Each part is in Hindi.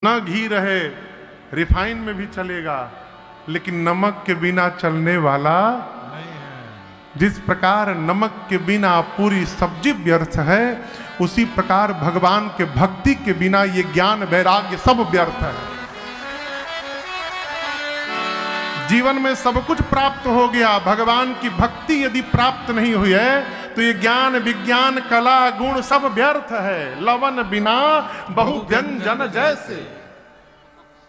ना घी रहे रिफाइन में भी चलेगा, लेकिन नमक के बिना चलने वाला नहीं है। जिस प्रकार नमक के बिना पूरी सब्जी व्यर्थ है, उसी प्रकार भगवान के भक्ति के बिना ये ज्ञान वैराग्य सब व्यर्थ है। जीवन में सब कुछ प्राप्त हो गया, भगवान की भक्ति यदि प्राप्त नहीं हुई है तो ये ज्ञान विज्ञान कला गुण सब व्यर्थ है। लवन बिना बहु व्यंजन जैसे,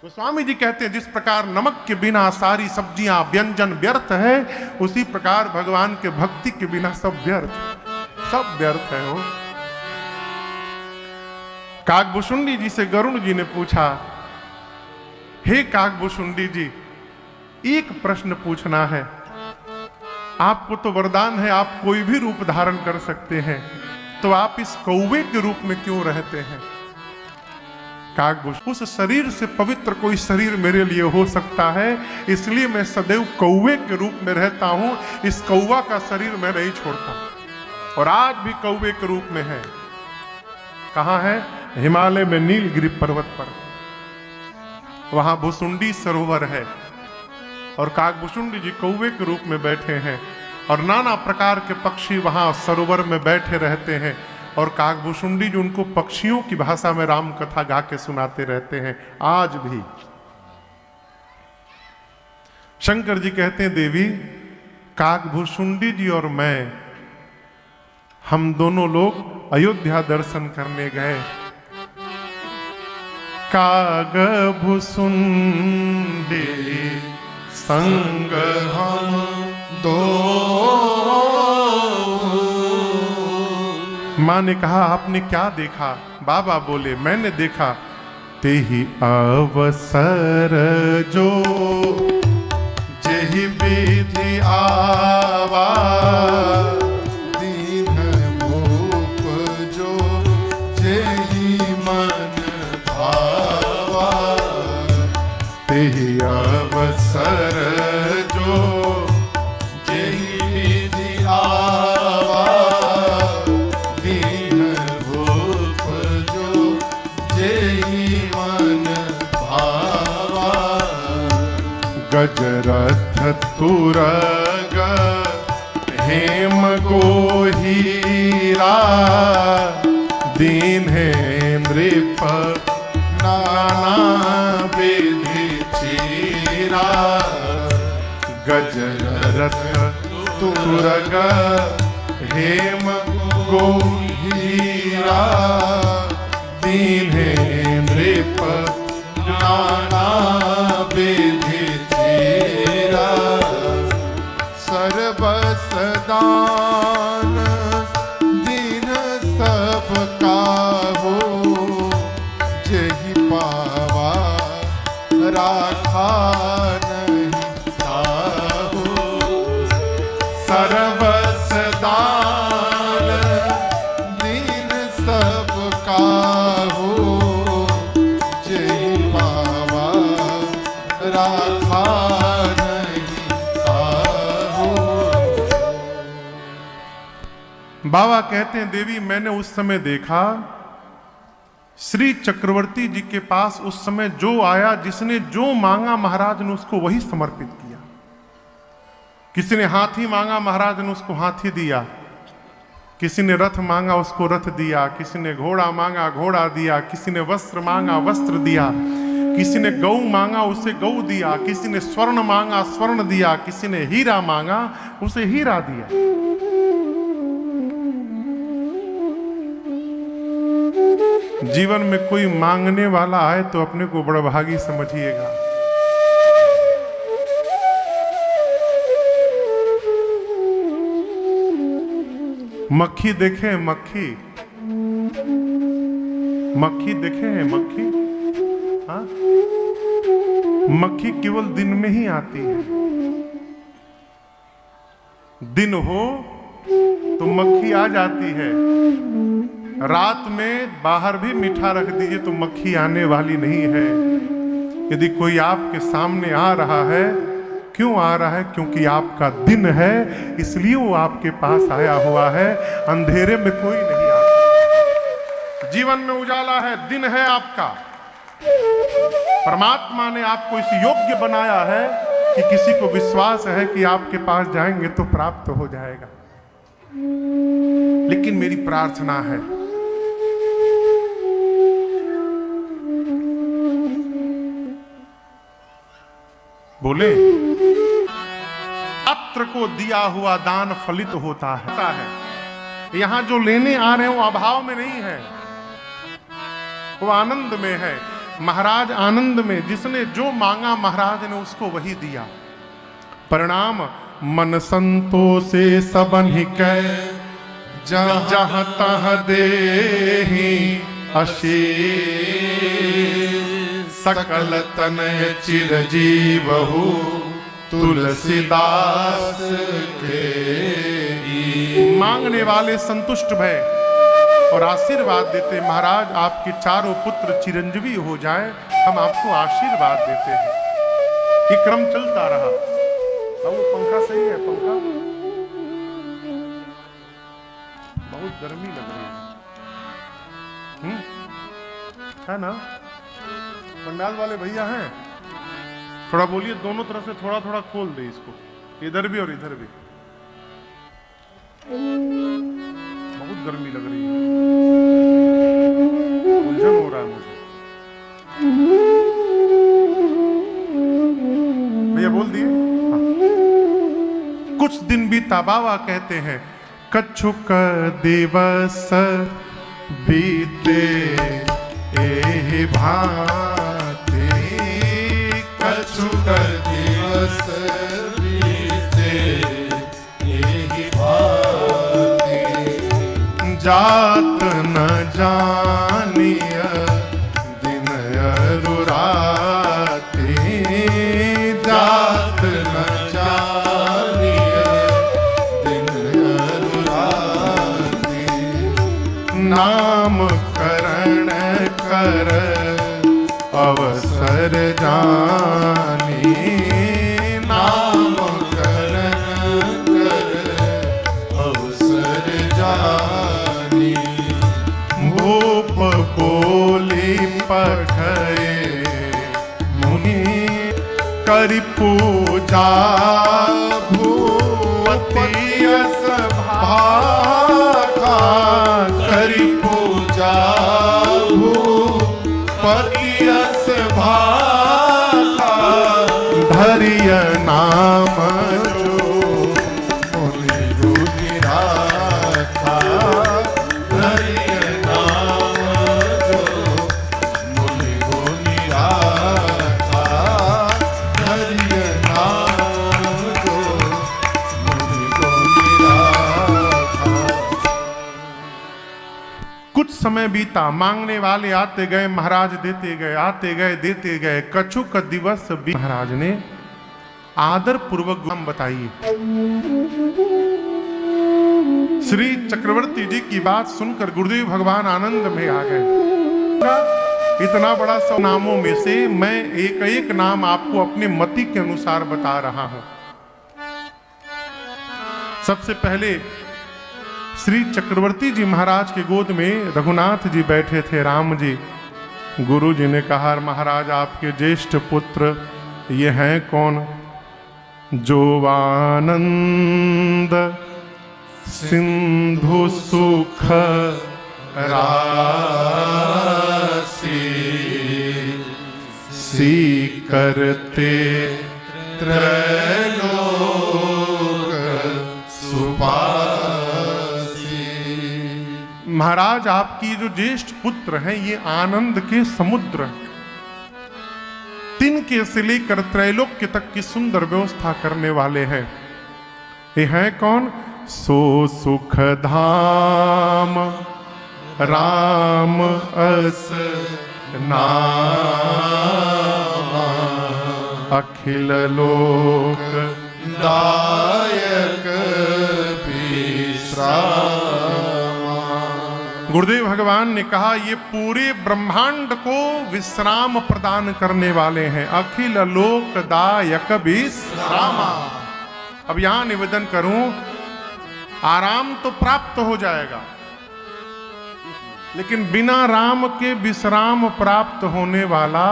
तो स्वामी जी कहते हैं जिस प्रकार नमक के बिना सारी सब्जियां व्यंजन व्यर्थ है, उसी प्रकार भगवान के भक्ति के बिना सब व्यर्थ है। हो काकभुशुंडी जी से गरुण जी ने पूछा, हे काकभुशुंडी जी, एक प्रश्न पूछना है। आपको तो वरदान है, आप कोई भी रूप धारण कर सकते हैं, तो आप इस कौवे के रूप में क्यों रहते हैं? काकभुश, उस शरीर से पवित्र कोई शरीर मेरे लिए हो सकता है, इसलिए मैं सदैव कौवे के रूप में रहता हूं। इस कौवा का शरीर मैं नहीं छोड़ता, और आज भी कौवे के रूप में है। कहां है? हिमालय में नीलगिरी पर्वत पर, वहां भुसुंडी सरोवर है, और काकभुशुंडी जी कौवे के रूप में बैठे हैं, और नाना प्रकार के पक्षी वहां सरोवर में बैठे रहते हैं, और काकभुशुंडी जी उनको पक्षियों की भाषा में राम कथा गा के सुनाते रहते हैं आज भी। शंकर जी कहते हैं, देवी काकभुशुंडी जी और मैं, हम दोनों लोग अयोध्या दर्शन करने गए। काकभुशुंडी संग हम दो, मां ने कहा आपने क्या देखा? बाबा बोले मैंने देखा, तेहि अवसर जो जेहि विधि आवा, दीन भूप जो जेहि मन भावा, तेहि अवसर जो जेहि विधि आवा, दीन भूप जो जेहि मन भावा, गजरथ तुरग हेम गोहीरा, दीन है नृप नाना विधि चीरा, गजरथ तुरग हेम गोहीरा, दीन है नृप नाना विधि चीरा, सर्वस दान दीन सब काहू, जेहि पावा राखा नहीं साहू, सर्वस दान दीन सब काहू, जेहि पावा राखा नहीं साहू। बाबा कहते हैं, देवी मैंने उस समय देखा श्री चक्रवर्ती जी के पास उस समय जो आया, जिसने जो मांगा महाराज ने उसको वही समर्पित किया। किसी ने हाथी मांगा, महाराज ने उसको हाथी दिया। किसी ने रथ मांगा, उसको रथ दिया। किसी ने घोड़ा मांगा, घोड़ा दिया। किसी ने वस्त्र मांगा, वस्त्र दिया। किसी ने गौ मांगा, उसे गौ दिया। किसी ने स्वर्ण मांगा, स्वर्ण दिया। किसी ने हीरा मांगा, उसे हीरा दिया। जीवन में कोई मांगने वाला आए तो अपने को बड़ा भागी समझिएगा। मक्खी देखे हैं, मक्खी मक्खी देखे हैं, मक्खी, हाँ, मक्खी केवल दिन में ही आती है। दिन हो तो मक्खी आ जाती है। रात में बाहर भी मीठा रख दीजिए तो मक्खी आने वाली नहीं है। यदि कोई आपके सामने आ रहा है, क्यों आ रहा है? क्योंकि आपका दिन है, इसलिए वो आपके पास आया हुआ है। अंधेरे में कोई नहीं आता। जीवन में उजाला है, दिन है आपका, परमात्मा ने आपको इस योग्य बनाया है कि किसी को विश्वास है कि आपके पास जाएंगे तो प्राप्त हो जाएगा। लेकिन मेरी प्रार्थना है, बोले, अत्र को दिया हुआ दान फलित होता है। यहां जो लेने आ रहे हैं वो अभाव में नहीं है, वो आनंद में है। महाराज आनंद में, जिसने जो मांगा महाराज ने उसको वही दिया। परिणाम मन संतोषे सबन्हि कै, जहाँ तहाँ देहि अशेष। सकल तनय चिरजीवहु तुलसीदास के। मांगने वाले संतुष्ट भय और आशीर्वाद देते, महाराज आपके चारों पुत्र चिरंजीवी हो जाएं, हम आपको आशीर्वाद देते हैं। ये क्रम चलता रहा। अब वो पंखा सही है, पंखा बहुत गर्मी लग रही है ना? पंडाल वाले भैया हैं, थोड़ा बोलिए, दोनों तरफ से थोड़ा थोड़ा खोल दे इसको, इधर भी और इधर भी। बहुत गर्मी लग रही है, उलझन हो रहा है मुझे। भैया बोल दिए। हाँ। कुछ दिन बीता, बाबा कहते हैं, कछुक दिवस बीते एहि भांति। कछुक दिवस बीते एहि भांति। जात न जानिय दिन अरुराति। जात न जानिय दिन अरुराति। नाम करण कर अवसर जानी। नाम करण कर अवसर जानी। भूप बोली पठये मुनि करि पूजा। भूपति यस भागा करि पूजा। भूपति यस भागा धरिय नाम जो मुनि गुनि राखा। धरिय नाम जो मुनि गुनि राखा। धरिय नाम जो मुनि गुनि राखा। कुछ समय बीता, मांगने वाले आते गए, महाराज देते गए, आते गए देते गए। कछुक दिवस भी महाराज ने आदर पूर्वक नाम बताइए। श्री चक्रवर्ती जी की बात सुनकर गुरुदेव भगवान आनंद में आ गए। इतना बड़ा सब नामों में से मैं एक एक नाम आपको अपने मति के अनुसार बता रहा हूं। सबसे पहले श्री चक्रवर्ती जी महाराज के गोद में रघुनाथ जी बैठे थे, राम जी। गुरु जी ने कहा, महाराज आपके ज्येष्ठ पुत्र ये हैं कौन? जो आनंद सिंधु सुख राशि। सी करते त्रैलोक सुपासी। महाराज आपकी जो ज्येष्ठ पुत्र हैं ये आनंद के समुद्र, तिनके से लेकर त्रैलोक्य तक की सुंदर व्यवस्था करने वाले हैं। ये हैं कौन? सो सुख धाम राम अस नामा। अखिल लोक दायक विश्रामा। गुरुदेव भगवान ने कहा ये पूरे ब्रह्मांड को विश्राम प्रदान करने वाले हैं। अखिल लोक दायक विश्रामा। अब यहां निवेदन करूं, आराम तो प्राप्त हो जाएगा, लेकिन बिना राम के विश्राम प्राप्त होने वाला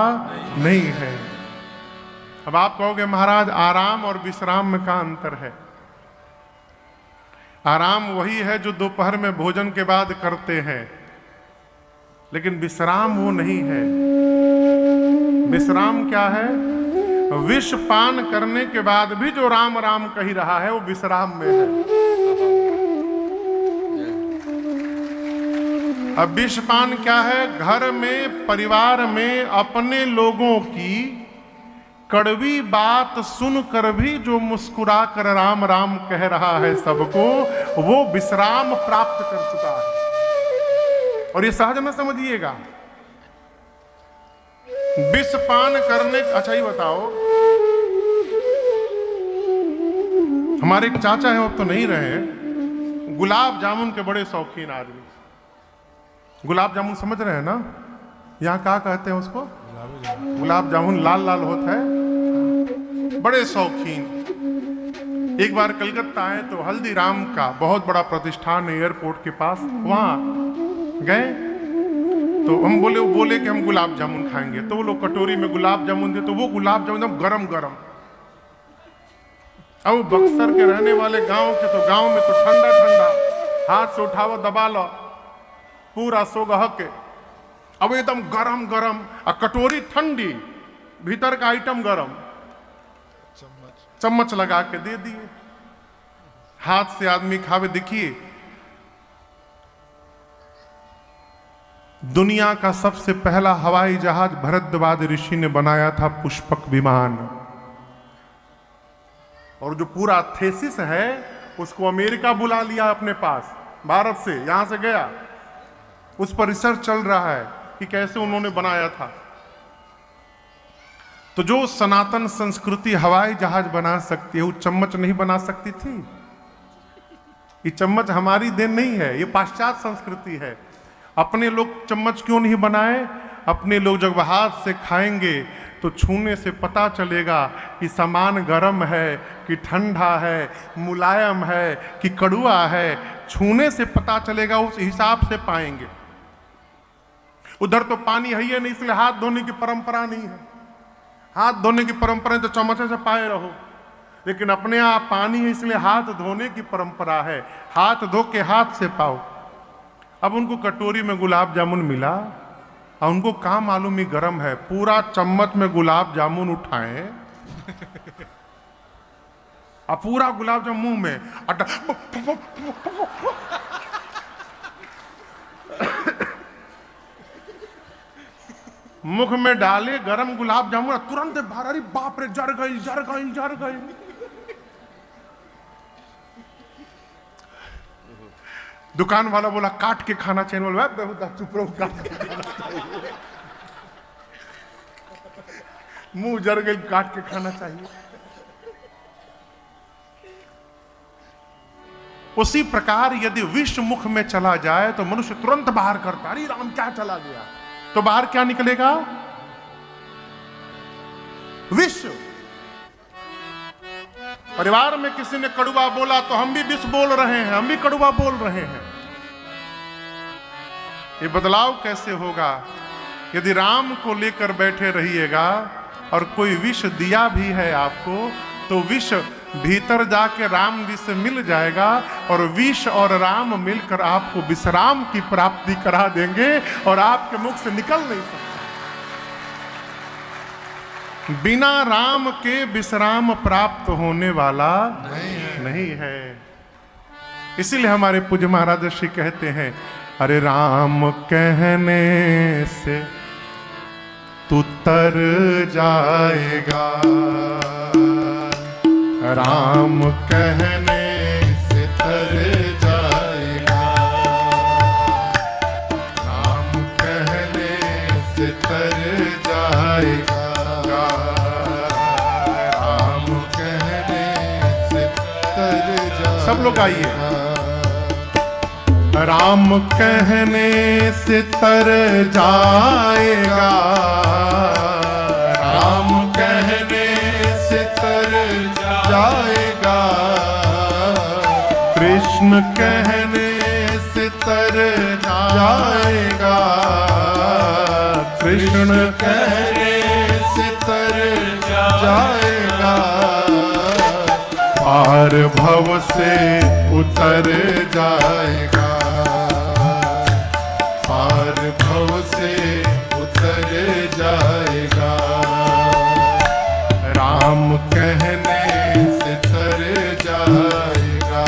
नहीं है। अब आप कहोगे महाराज आराम और विश्राम में क्या अंतर है? आराम वही है जो दोपहर में भोजन के बाद करते हैं, लेकिन विश्राम वो नहीं है। विश्राम क्या है? विष पान करने के बाद भी जो राम राम कही रहा है वो विश्राम में है। अब विष पान क्या है? घर में परिवार में अपने लोगों की कड़वी बात सुनकर भी जो मुस्कुरा कर राम राम कह रहा है सबको, वो विश्राम प्राप्त कर चुका है। और ये सहज में समझिएगा, विष पान करने, अच्छा ये बताओ, हमारे एक चाचा हैं, अब तो नहीं रहे, गुलाब जामुन के बड़े शौकीन आदमी। गुलाब जामुन समझ रहे हैं ना? यहाँ क्या कहते हैं उसको? गुलाब जामुन लाल लाल होता है, बड़े शौकीन। एक बार कलकत्ता आए तो हल्दीराम का बहुत बड़ा प्रतिष्ठान है एयरपोर्ट के पास, वहां गए तो हम बोले कि हम गुलाब जामुन खाएंगे। तो वो लोग कटोरी में गुलाब जामुन दे, तो वो गुलाब जामुन एकदम गरम गरम। अब बक्सर के रहने वाले गांव के, तो गांव में तो ठंडा ठंडा, हाथ से उठाओ दबा लो पूरा सोगह के। अब एकदम गरम गरम, और कटोरी ठंडी, भीतर का आइटम गरम, चम्मच लगा के दे दिए, हाथ से आदमी खावे। देखिए, दुनिया का सबसे पहला हवाई जहाज भरद्वाज ऋषि ने बनाया था, पुष्पक विमान। और जो पूरा थेसिस है उसको अमेरिका बुला लिया अपने पास, भारत से, यहां से गया, उस पर रिसर्च चल रहा है कि कैसे उन्होंने बनाया था। तो जो सनातन संस्कृति हवाई जहाज बना सकती है, वो चम्मच नहीं बना सकती थी? ये चम्मच हमारी देन नहीं है, ये पाश्चात्य संस्कृति है। अपने लोग चम्मच क्यों नहीं बनाए? अपने लोग जब हाथ से खाएंगे तो छूने से पता चलेगा कि सामान गर्म है कि ठंडा है, मुलायम है कि कड़वा है, छूने से पता चलेगा, उस हिसाब से पाएंगे। उधर तो पानी है ही नहीं, इसलिए हाथ धोने की परंपरा नहीं है। हाथ धोने की परंपरा तो चम्मच से पाए रहो, लेकिन अपने यहाँ पानी है इसलिए हाथ धोने की परंपरा है, हाथ धो के हाथ से पाओ। अब उनको कटोरी में गुलाब जामुन मिला और उनको कहाँ मालूम ही गर्म है, पूरा चम्मच में गुलाब जामुन उठाए और पूरा गुलाब जामुन मुंह में, मुख में डाले गरम गुलाब जामुन, तुरंत बाहर, अरे बाप रे, जर गई जर गई जर गई। दुकान वाला बोला काट के खाना चाहिए, बोला बेहुदा चुप रहो, काट के खाना चाहिए। मुंह जर गई, काट के खाना चाहिए। उसी प्रकार यदि विष मुख में चला जाए तो मनुष्य तुरंत बाहर करता, अरे राम क्या चला गया, तो बाहर क्या निकलेगा? विष। परिवार में किसी ने कड़वा बोला तो हम भी विष बोल रहे हैं, हम भी कड़वा बोल रहे हैं। ये बदलाव कैसे होगा? यदि राम को लेकर बैठे रहिएगा और कोई विष दिया भी है आपको, तो विष भीतर जाके राम जी से मिल जाएगा और विष और राम मिलकर आपको विश्राम की प्राप्ति करा देंगे और आपके मुख से निकल नहीं सकता। बिना राम के विश्राम प्राप्त होने वाला नहीं है। इसीलिए हमारे पूज्य महाराज श्री कहते हैं, अरे राम कहने से तू तर जाएगा, राम कहने से तर जाएगा, राम कहने से तर जाएगा, राम कहने से तर जाएगा। सब लोग आइए। राम कहने से तर जाएगा, राम कहने से तर जाएगा, कृष्ण कहने से तर जाएगा, कृष्ण कहने से तर जाएगा, पार भव से उतर जाएगा, पार भव से उतर जाएगा, राम कहने से तर जाएगा,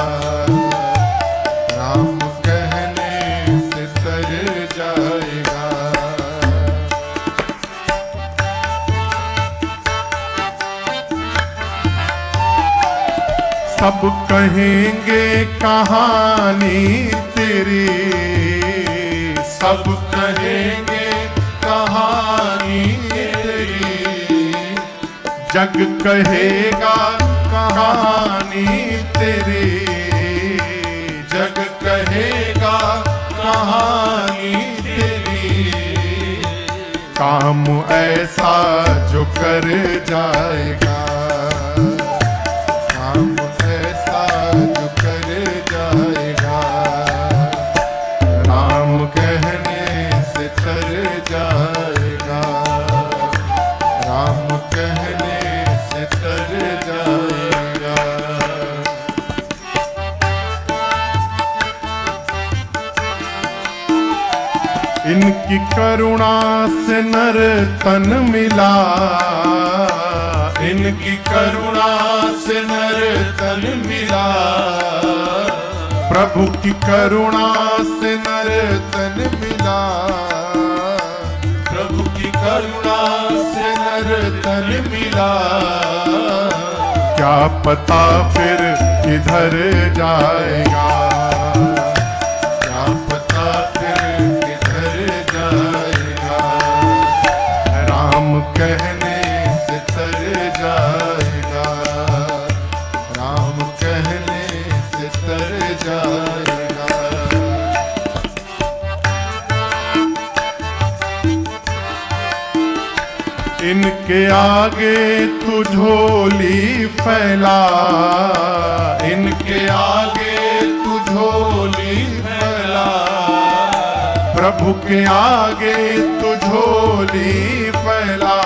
राम कहने से तर जाएगा। सब कहेंगे कहानी तेरी, सब कहेंगे कहानी तेरी, जग कहेगा कहानी तेरी, जग कहेगा कहानी तेरी, काम ऐसा जो कर जाएगा, काम ऐसा जो कर जाएगा, राम कहने से तर जाएगा, राम कहने से तर जाएगा। इनकी करुणा से नर तन मिला, इनकी करुणा से नर तन मिला, प्रभु की करुणा से नर तन मिला, प्रभु की करुणा से नर तन मिला, क्या पता फिर किधर जाएगा, क्या पता फिर किधर जाएगा, राम कहने से तर जाएगा, राम कहने से तर जाएगा। इनके आगे तू झोली फैला, इनके आगे तू झोली फैला, प्रभु के आगे तू झोली फैला,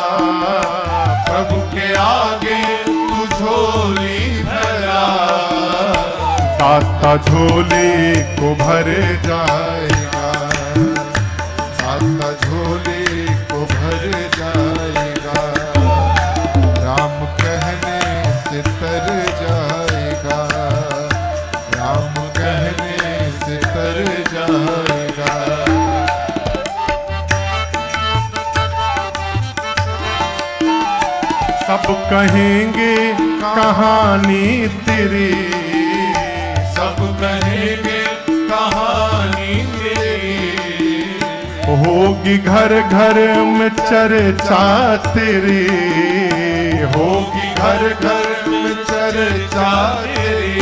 प्रभु के आगे तू झोली फैला, दाता झोली को भर जाएगा, दाता झोली को भर जाएगा, राम कहने से तर जाएगा, राम कहने से तर जाएगा। सब कहेंगे कहानी तेरी, सब कहेंगे कहानी तेरी, होगी घर घर में चर्चा तेरी, होगी घर घर में चर्चा तेरी,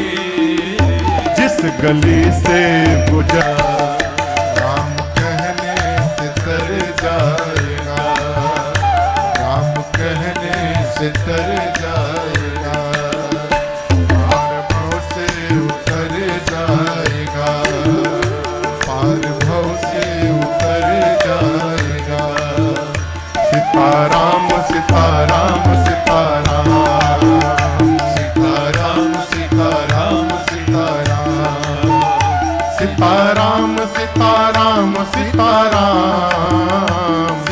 जिस गली से गुजर राम कहने से तर जाएगा, राम कहने से तर जाएगा, पार भव से उतर जाएगा, पार भव से उतर जाएगा, सीताराम सीताराम सीताराम, सीताराम सीताराम सीताराम, सीताराम सीताराम सीताराम,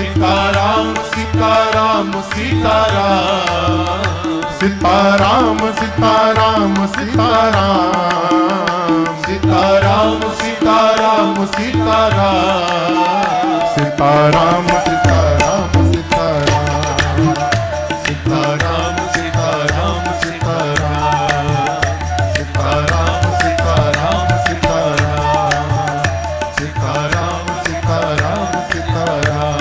सीताराम सीताराम सीताराम, सीताराम सीताराम सीताराम, सीताराम सीताराम सीताराम, सीताराम सीताराम सीताराम, सीताराम सीताराम सीताराम, सीताराम सीताराम सीताराम, सीताराम सीताराम सीताराम,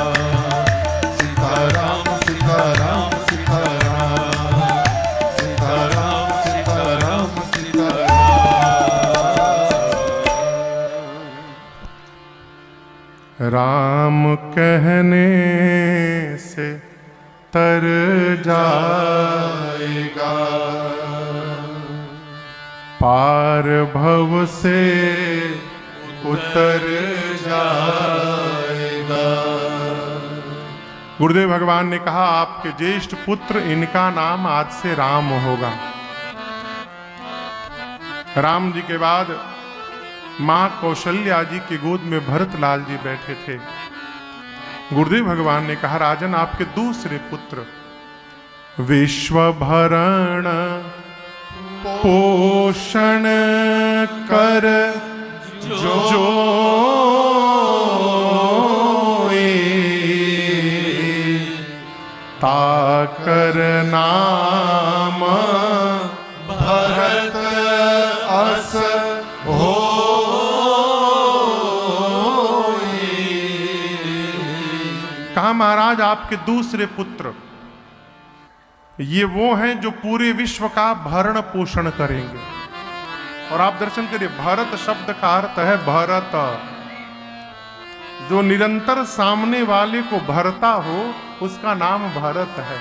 सीताराम सीताराम सीताराम, सीताराम सीताराम सीताराम। राम कहने से तर जाएगा, पार भव से उतर जाएगा। गुरुदेव भगवान ने कहा आपके ज्येष्ठ पुत्र इनका नाम आज से राम होगा। राम जी के बाद मां कौशल्या जी की गोद में भरतलाल जी बैठे थे। गुरुदेव भगवान ने कहा राजन आपके दूसरे पुत्र विश्वभरण पोषण कर जो ताकर नाम भरत अस हो। कहा महाराज आपके दूसरे पुत्र ये वो हैं जो पूरे विश्व का भरण पोषण करेंगे। और आप दर्शन करिए भरत शब्द का अर्थ है भरत, जो निरंतर सामने वाले को भरता हो उसका नाम भरत है।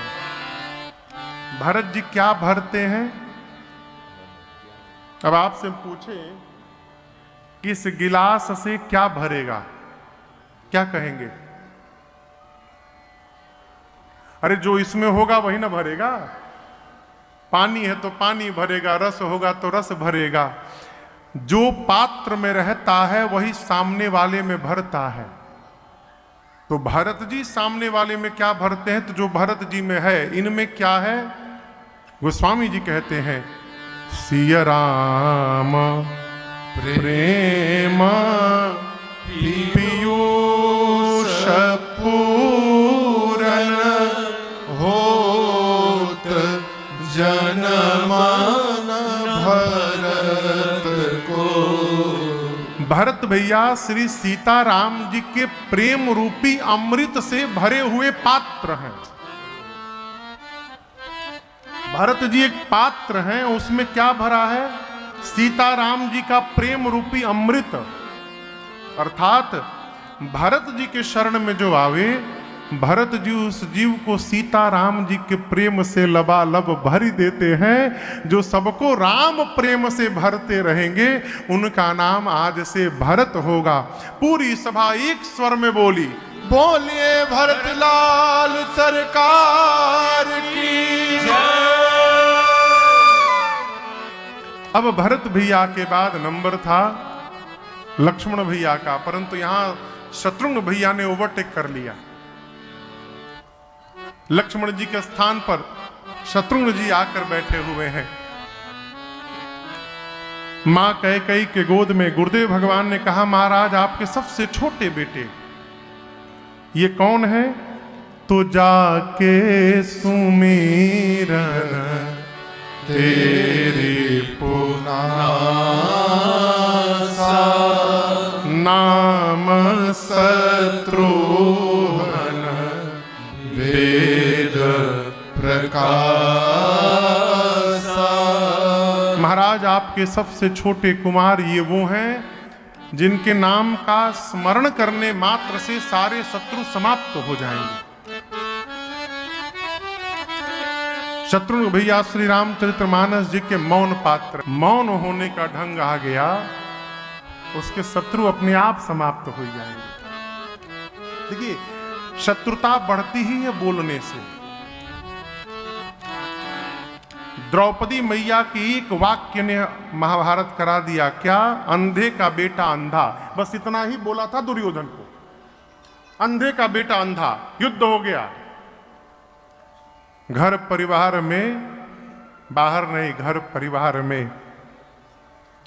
भरत जी क्या भरते हैं? अब आपसे पूछे कि इस गिलास से क्या भरेगा, क्या कहेंगे? अरे जो इसमें होगा वही ना भरेगा। पानी है तो पानी भरेगा, रस होगा तो रस भरेगा। जो पात्र में रहता है वही सामने वाले में भरता है। तो भरत जी सामने वाले में क्या भरते हैं? तो जो भरत जी में है इनमें क्या है? गोस्वामी जी कहते हैं सिया राम प्रेम पीयूष पूरन होत जनमन भरत को। भरत भैया श्री सीताराम जी के प्रेम रूपी अमृत से भरे हुए पात्र हैं। भरत जी एक पात्र हैं, उसमें क्या भरा है? सीताराम जी का प्रेम रूपी अमृत। अर्थात भरत जी के शरण में जो आवे, भरत जी उस जीव को सीताराम जी के प्रेम से लबालब भर देते हैं। जो सबको राम प्रेम से भरते रहेंगे उनका नाम आज से भरत होगा। पूरी सभा एक स्वर में बोली बोलिए भरतलाल सरकार की जय। अब भरत भैया के बाद नंबर था लक्ष्मण भैया का, परंतु यहां शत्रुघ्न भैया ने ओवरटेक कर लिया। लक्ष्मण जी के स्थान पर शत्रुघ्न जी आकर बैठे हुए हैं। मां कैकेयी के गोद में गुरुदेव भगवान ने कहा महाराज आपके सबसे छोटे बेटे ये कौन है? तो जाके सुमिरन तेरे पुनासा नाम शत्रुघ्न वेद प्रकाश। महाराज आपके सबसे छोटे कुमार ये वो हैं जिनके नाम का स्मरण करने मात्र से सारे शत्रु समाप्त हो जाएंगे। शत्रुघ्न भैया श्री रामचरितमानस जी के मौन पात्र, मौन होने का ढंग आ गया, उसके शत्रु अपने आप समाप्त हो जाएंगे। देखिए शत्रुता बढ़ती ही है बोलने से। द्रौपदी मैया की एक वाक्य ने महाभारत करा दिया। क्या? अंधे का बेटा अंधा। बस इतना ही बोला था दुर्योधन को, अंधे का बेटा अंधा, युद्ध हो गया। घर परिवार में, बाहर नहीं, घर परिवार में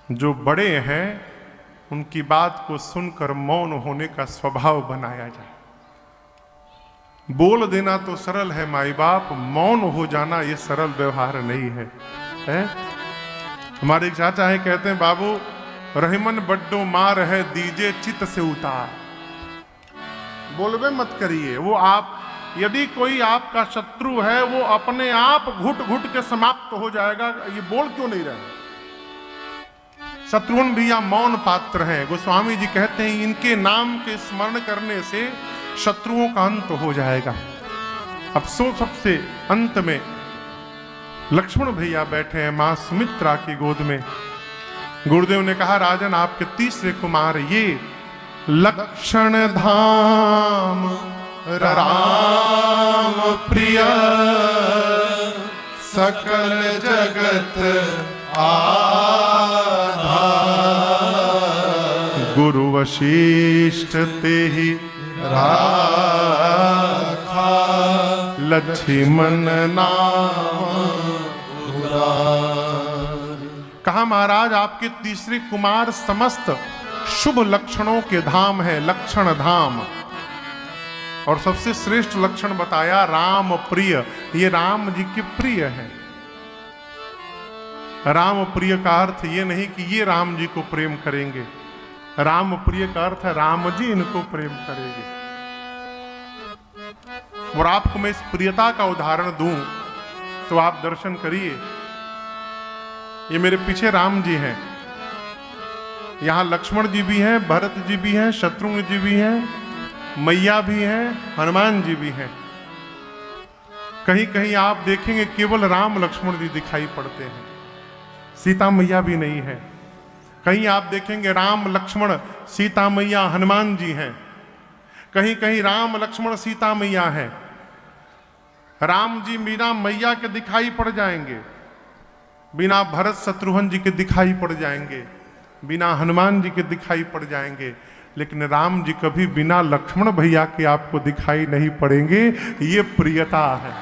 जो बड़े हैं उनकी बात को सुनकर मौन होने का स्वभाव बनाया जाए। बोल देना तो सरल है माई बाप, मौन हो जाना ये सरल व्यवहार नहीं है? हमारे एक चाचा है, कहते हैं बाबू रहीमन बड्डो मार है दीजे चित से उतार। बोलबे मत करिए। वो आप, यदि कोई आपका शत्रु है वो अपने आप घुट घुट के समाप्त हो जाएगा। ये बोल क्यों नहीं रहे? शत्रुघ्न भैया मौन पात्र हैं। गोस्वामी जी कहते हैं इनके नाम के स्मरण करने से शत्रुओं का अंत हो जाएगा। अब सबसे अंत में लक्ष्मण भैया बैठे हैं मां सुमित्रा की गोद में। गुरुदेव ने कहा राजन आपके तीसरे कुमार ये लक्षण धाम राम प्रिय, सकल जगत आधार। गुरु वशिष्ठ ते ही राखा, लक्ष्मण नाम। कहा महाराज आपके तीसरे कुमार समस्त शुभ लक्षणों के धाम है, लक्षण धाम। और सबसे श्रेष्ठ लक्षण बताया राम प्रिय, ये राम जी के प्रिय है। राम प्रिय का अर्थ ये नहीं कि ये राम जी को प्रेम करेंगे, राम प्रिय का अर्थ है राम जी इनको प्रेम करेंगे। और आपको मैं इस प्रियता का उदाहरण दूं तो आप दर्शन करिए। ये मेरे पीछे राम जी हैं, यहां लक्ष्मण जी भी हैं, भरत जी भी हैं, शत्रुघ्न जी भी हैं, मैया भी हैं, हनुमान जी भी हैं। कहीं कहीं आप देखेंगे केवल राम लक्ष्मण जी दिखाई पड़ते हैं, सीता मैया भी नहीं है। कहीं आप देखेंगे राम लक्ष्मण सीता मैया हनुमान जी हैं, कहीं कहीं राम लक्ष्मण सीता मैया हैं। राम जी बिना मैया के दिखाई पड़ जाएंगे, बिना भरत शत्रुघ्न जी के दिखाई पड़ जाएंगे, बिना हनुमान जी के दिखाई पड़ जाएंगे, लेकिन राम जी कभी बिना लक्ष्मण भैया के आपको दिखाई नहीं पड़ेंगे। ये प्रियता है।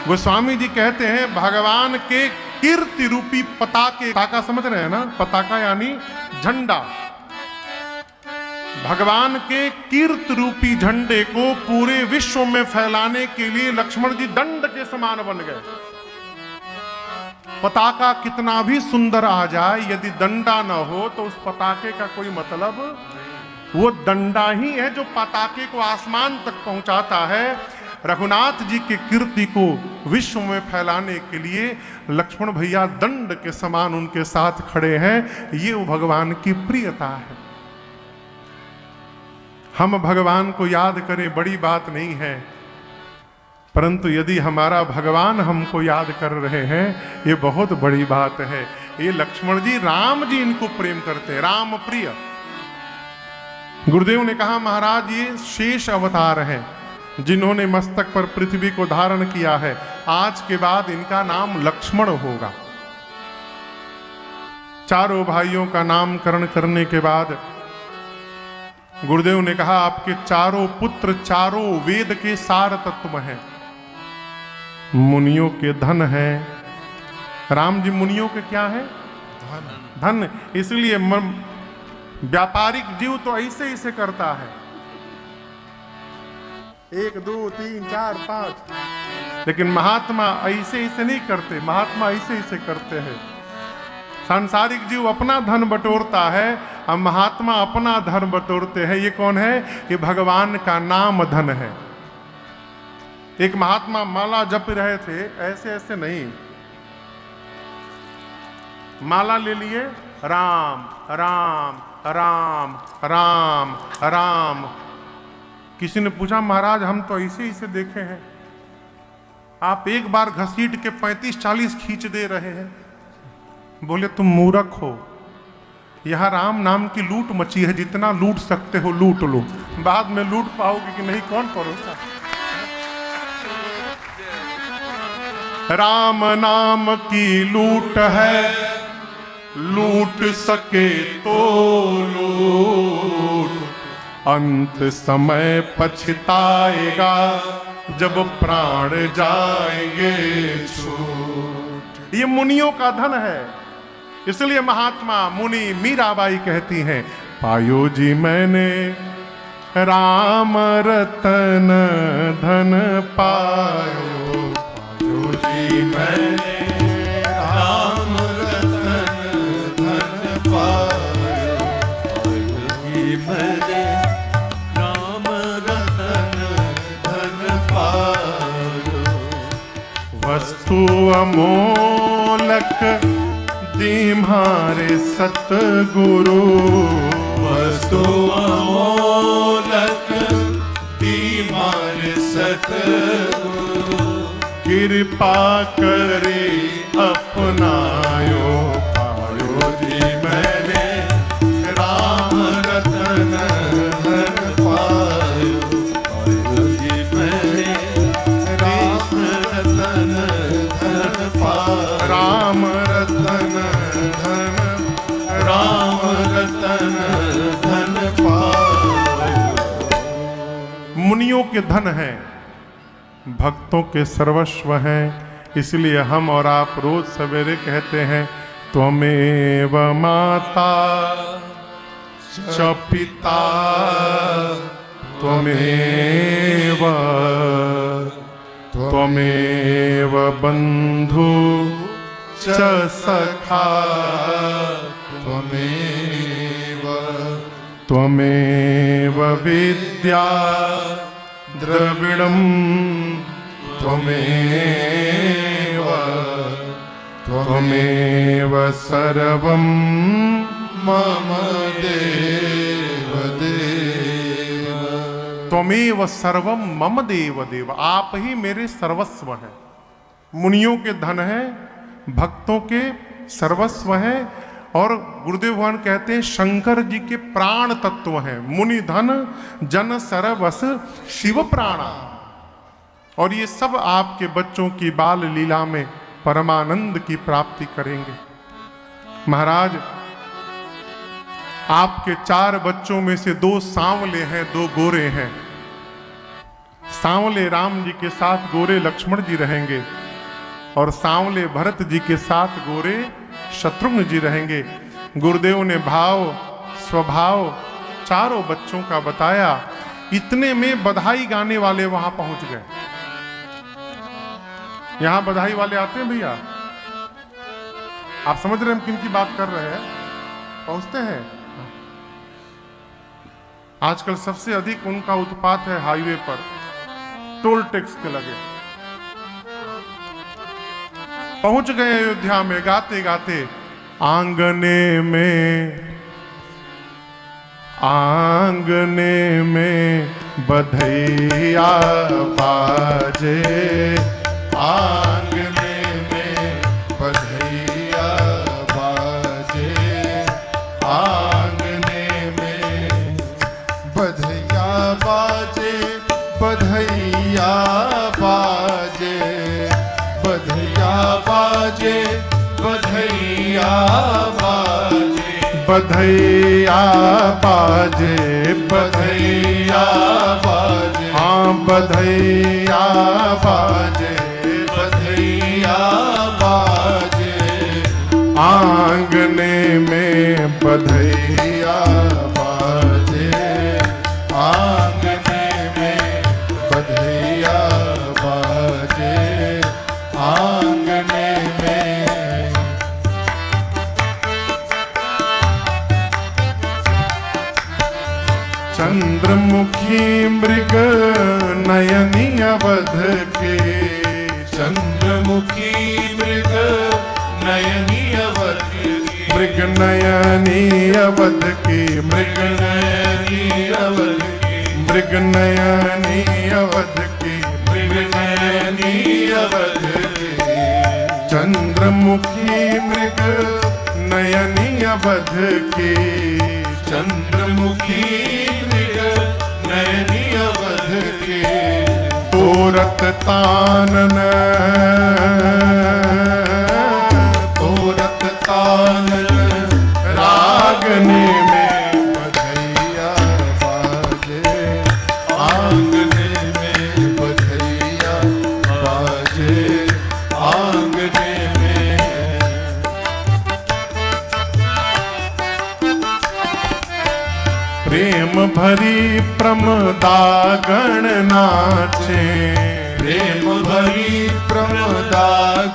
गोस्वामी जी कहते हैं भगवान के कीर्ति रूपी पताके, पताका समझ रहे हैं ना, पताका यानी झंडा। भगवान के कीर्ति रूपी झंडे को पूरे विश्व में फैलाने के लिए लक्ष्मण जी दंड के समान बन गए। पताका कितना भी सुंदर आ जाए, यदि डंडा न हो तो उस पताके का कोई मतलब। वो डंडा ही है जो पताके को आसमान तक पहुंचाता है। रघुनाथ जी के कीर्ति को विश्व में फैलाने के लिए लक्ष्मण भैया दंड के समान उनके साथ खड़े हैं। ये वो भगवान की प्रियता है। हम भगवान को याद करें बड़ी बात नहीं है, परंतु यदि हमारा भगवान हमको याद कर रहे हैं ये बहुत बड़ी बात है। ये लक्ष्मण जी राम जी इनको प्रेम करते हैं, राम प्रिय। गुरुदेव ने कहा महाराज ये शेष अवतार हैं जिन्होंने मस्तक पर पृथ्वी को धारण किया है, आज के बाद इनका नाम लक्ष्मण होगा। चारों भाइयों का नामकरण करने के बाद गुरुदेव ने कहा आपके चारों पुत्र चारों वेद के सार तत्व हैं, मुनियों के धन है। राम जी मुनियों के क्या है? धन। इसलिए व्यापारिक जीव तो ऐसे ऐसे करता है, 1 2 3 4 5, लेकिन महात्मा ऐसे ऐसे नहीं करते, महात्मा ऐसे ऐसे करते हैं। सांसारिक जीव अपना धन बटोरता है और महात्मा अपना धन बटोरते हैं। ये कौन है? ये भगवान का नाम धन है। एक महात्मा माला जप रहे थे, ऐसे ऐसे नहीं, माला ले लिए, राम राम राम राम राम। किसी ने पूछा महाराज हम तो ऐसे ऐसे देखे हैं, आप एक बार घसीट के 35-40 खींच दे रहे हैं। बोले तुम मूर्ख हो, यहां राम नाम की लूट मची है, जितना लूट सकते हो लूट लो, बाद में लूट पाओगे कि नहीं कौन भरोसा। राम नाम की लूट है, लूट सके तो लूट, अंत समय पछताएगा जब प्राण जाएंगे छूट। ये मुनियों का धन है। इसलिए महात्मा मुनि मीराबाई कहती हैं पायो जी मैंने राम रतन धन पायो, मैंने राम रतन धन पायो, मैंने राम रतन धन पायो। वस्तु अमोलक दीम्हारे सतगुरु, वस्तु अमोलक दीम्हारे सतगुरु, कृपा करे अपनायो, पायो जी मैंने राम के धन हैं, भक्तों के सर्वस्व हैं। इसलिए हम और आप रोज सवेरे कहते हैं त्वमेव माता च पिता त्वमेव त्वमेव बंधु च सखा त्वमेव विद्या द्रविणम् त्वमेव सर्वं मम देव देव। त्वमेव सर्वम मम देव देव। आप ही मेरे सर्वस्व हैं। मुनियों के धन है, भक्तों के सर्वस्व है। और गुरुदेव भगवान कहते हैं शंकर जी के प्राण तत्व हैं। मुनि धन जन सरवस शिव प्राणा। और ये सब आपके बच्चों की बाल लीला में परमानंद की प्राप्ति करेंगे। महाराज, आपके 4 बच्चों में से 2 सांवले हैं, 2 गोरे हैं। सांवले राम जी के साथ गोरे लक्ष्मण जी रहेंगे और सांवले भरत जी के साथ गोरे शत्रुघ्न जी रहेंगे। गुरुदेव ने भाव स्वभाव चारों बच्चों का बताया। इतने में बधाई गाने वाले वहां पहुंच गए। यहां बधाई वाले आते हैं भैया, आप समझ रहे हैं हम किन की बात कर रहे हैं? पहुंचते हैं। आजकल सबसे अधिक उनका उत्पात है हाईवे पर, टोल टैक्स के लगे। पहुंच गए अयोध्या में गाते गाते। आंगने में बधैया बाजे, आंगने में बधैया बाजे, आंगने में बधैया बाजे, बधैया बाजे, बधैया बाजे, बधैया बाजे, बधैया बाजे, बधैया बाजे, हाँ बधैया बाजे, बधैया बाजे, आंगने में बधैया बाजे, आंगने में बधैया बाजे, आंगने में। चंद्रमुखी मृग नयनी अवध के, चंद्रमुखी मृग नयनी अवध की, मृग नयनी अवध की, मृग नयनी अवध की, मृग नयनी अवध की, मृग नयनी अवध की। चंद्रमुखी मृग नयनी अवध की, चंद्रमुखी मृग नयनी अवध की, तोरत तानन, तोरत तानन, रागने में बधैया बाजे, आंगने में बधैया बाजे, आंगने में। प्रेम भरी प्रमदा गण नाचे, प्रेम भरी प्रमदा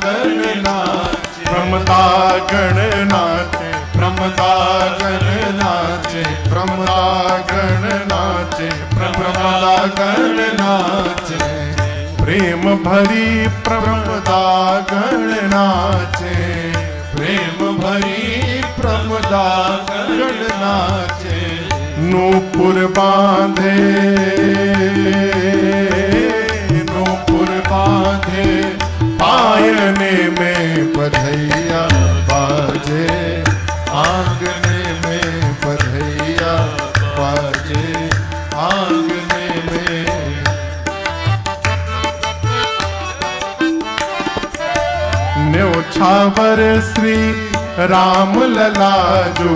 गण नाचे, प्रमदा गण नाचे, प्रमदा गण नाचे, प्रमदा गण नाचे, प्रमदा गण नाचे, प्रेम भरी प्रमदा गण नाचे, प्रेम भरी प्रमदा गण नाचे। नूपुर बांधे, नूपुर बांधे, पायने में बधैया बाजे, आंगने में बधैया बाजे, आंगने में। न्योछावर श्री राम लला जो